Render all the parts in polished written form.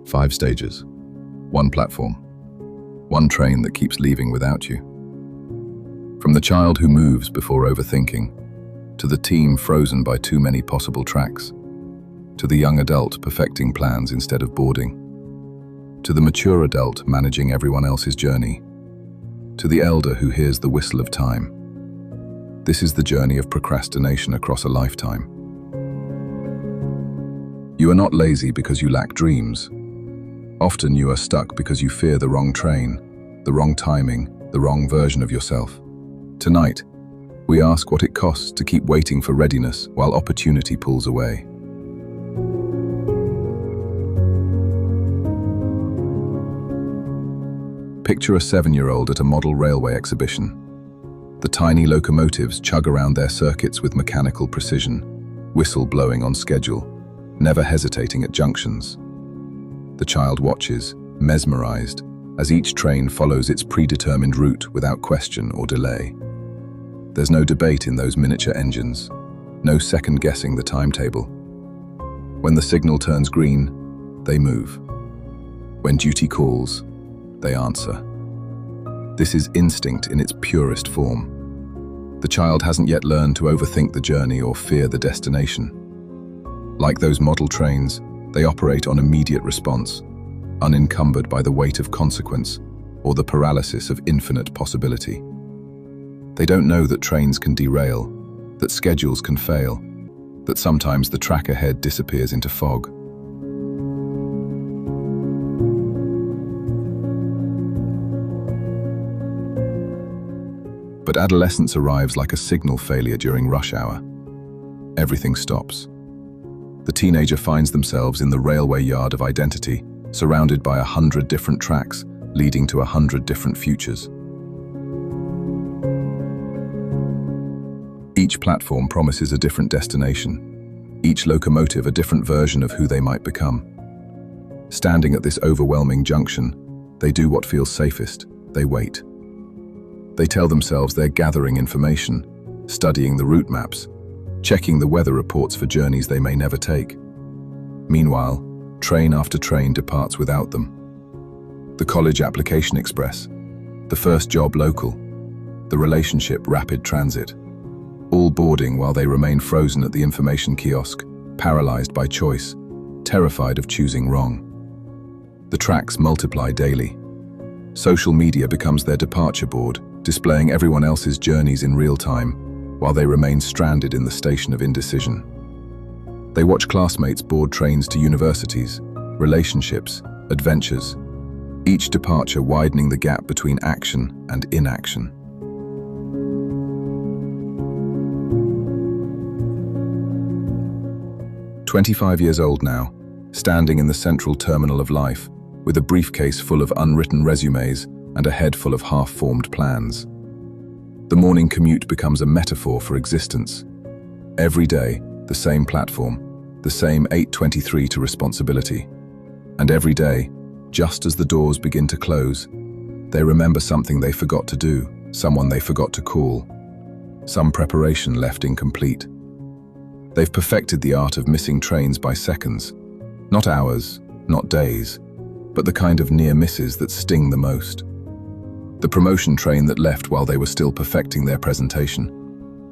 5 stages, 1 platform, 1 train that keeps leaving without you. From the child who moves before overthinking, to the team frozen by too many possible tracks, to the young adult perfecting plans instead of boarding, to the mature adult managing everyone else's journey, to the elder who hears the whistle of time. This is the journey of procrastination across a lifetime. You are not lazy because you lack dreams. Often you are stuck because you fear the wrong train, the wrong timing, the wrong version of yourself. Tonight, we ask what it costs to keep waiting for readiness while opportunity pulls away. Picture a 7-year-old at a model railway exhibition. The tiny locomotives chug around their circuits with mechanical precision, whistle blowing on schedule, never hesitating at junctions. The child watches, mesmerized, as each train follows its predetermined route without question or delay. There's no debate in those miniature engines, no second-guessing the timetable. When the signal turns green, they move. When duty calls, they answer. This is instinct in its purest form. The child hasn't yet learned to overthink the journey or fear the destination. Like those model trains, they operate on immediate response, unencumbered by the weight of consequence or the paralysis of infinite possibility. They don't know that trains can derail, that schedules can fail, that sometimes the track ahead disappears into fog. But adolescence arrives like a signal failure during rush hour. Everything stops. The teenager finds themselves in the railway yard of identity, surrounded by 100 different tracks, leading to 100 different futures. Each platform promises a different destination, each locomotive a different version of who they might become. Standing at this overwhelming junction, they do what feels safest: they wait. They tell themselves they're gathering information, studying the route maps, checking the weather reports for journeys they may never take. Meanwhile, train after train departs without them. The college application express, the first job local, the relationship rapid transit, all boarding while they remain frozen at the information kiosk, paralyzed by choice, terrified of choosing wrong. The tracks multiply daily. Social media becomes their departure board, displaying everyone else's journeys in real time, while they remain stranded in the station of indecision. They watch classmates board trains to universities, relationships, adventures, each departure widening the gap between action and inaction. "25 years old now, standing in the central terminal of life, with a briefcase full of unwritten resumes and a head full of half-formed plans. The morning commute becomes a metaphor for existence. Every day, the same platform, the same 8:23 to responsibility. And every day, just as the doors begin to close, they remember something they forgot to do, someone they forgot to call, some preparation left incomplete. They've perfected the art of missing trains by seconds, not hours, not days, but the kind of near misses that sting the most. The promotion train that left while they were still perfecting their presentation.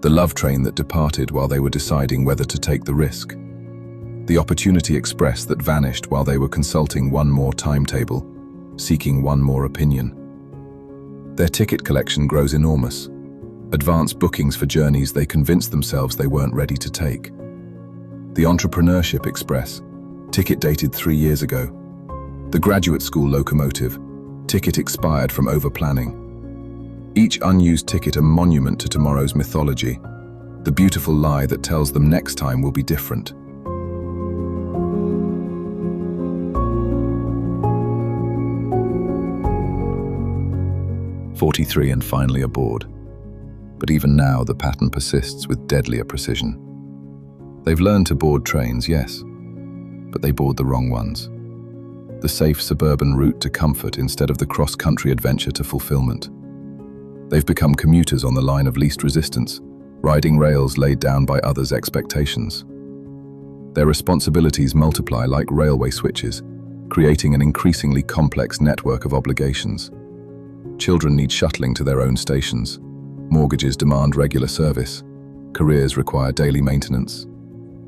The love train that departed while they were deciding whether to take the risk. The opportunity express that vanished while they were consulting one more timetable, seeking one more opinion. Their ticket collection grows enormous. Advanced bookings for journeys they convinced themselves they weren't ready to take. The entrepreneurship express, ticket dated 3 years ago. The graduate school locomotive, ticket expired from over-planning. Each unused ticket a monument to tomorrow's mythology, the beautiful lie that tells them next time will be different. "43 and finally aboard. But even now the pattern persists with deadlier precision. They've learned to board trains, yes, but they board the wrong ones. The safe suburban route to comfort instead of the cross-country adventure to fulfillment. They've become commuters on the line of least resistance, riding rails laid down by others' expectations. Their responsibilities multiply like railway switches, creating an increasingly complex network of obligations. Children need shuttling to their own stations. Mortgages demand regular service. Careers require daily maintenance.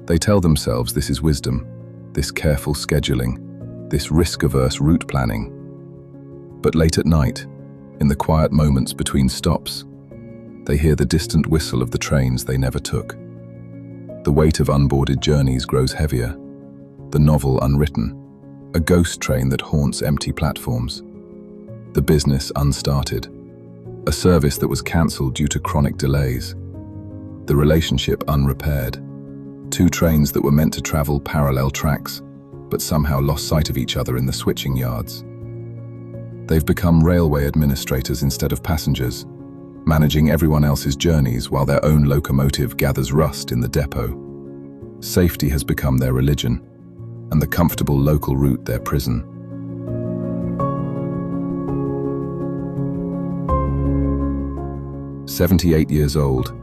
They tell themselves this is wisdom, this careful scheduling, this risk-averse route planning. But late at night, in the quiet moments between stops, they hear the distant whistle of the trains they never took. The weight of unboarded journeys grows heavier, the novel unwritten, a ghost train that haunts empty platforms. The business unstarted, a service that was cancelled due to chronic delays. The relationship unrepaired, two trains that were meant to travel parallel tracks, but somehow lost sight of each other in the switching yards. They've become railway administrators instead of passengers, managing everyone else's journeys while their own locomotive gathers rust in the depot. Safety has become their religion, and the comfortable local route their prison. "78 years old,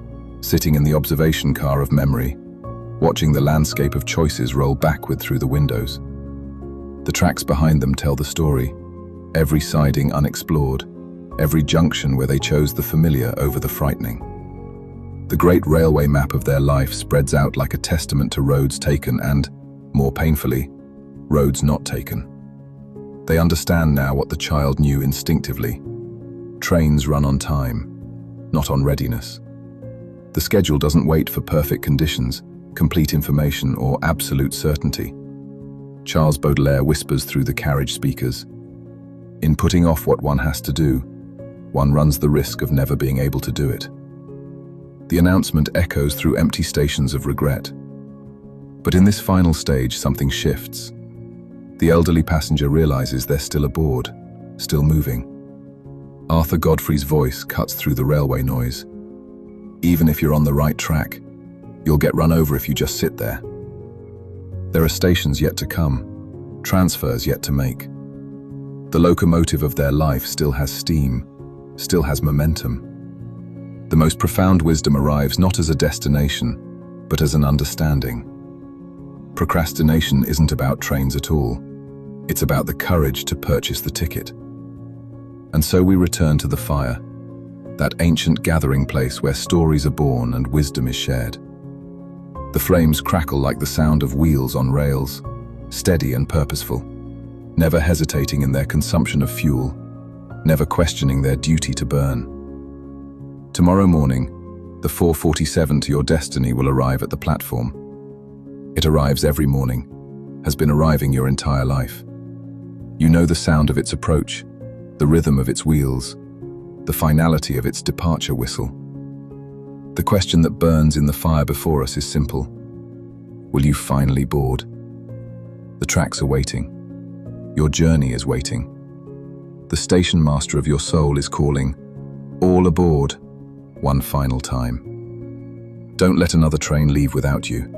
sitting in the observation car of memory, watching the landscape of choices roll backward through the windows. The tracks behind them tell the story, every siding unexplored, every junction where they chose the familiar over the frightening. The great railway map of their life spreads out like a testament to roads taken and, more painfully, roads not taken. They understand now what the child knew instinctively. Trains run on time, not on readiness. The schedule doesn't wait for perfect conditions, complete information, or absolute certainty. Charles Baudelaire whispers through the carriage speakers, "In putting off what one has to do, one runs the risk of never being able to do it." The announcement echoes through empty stations of regret. But in this final stage, something shifts. The elderly passenger realizes they're still aboard, still moving. Arthur Godfrey's voice cuts through the railway noise. "Even if you're on the right track, you'll get run over if you just sit there." There are stations yet to come, transfers yet to make. The locomotive of their life still has steam, still has momentum. The most profound wisdom arrives not as a destination, but as an understanding. Procrastination isn't about trains at all. It's about the courage to purchase the ticket. And so we return to the fire, that ancient gathering place where stories are born and wisdom is shared. The flames crackle like the sound of wheels on rails, steady and purposeful, never hesitating in their consumption of fuel, never questioning their duty to burn. Tomorrow morning, the 4:47 to your destiny will arrive at the platform. It arrives every morning, has been arriving your entire life. You know the sound of its approach, the rhythm of its wheels, the finality of its departure whistle. The question that burns in the fire before us is simple. Will you finally board? The tracks are waiting. Your journey is waiting. The station master of your soul is calling, all aboard, one final time. Don't let another train leave without you.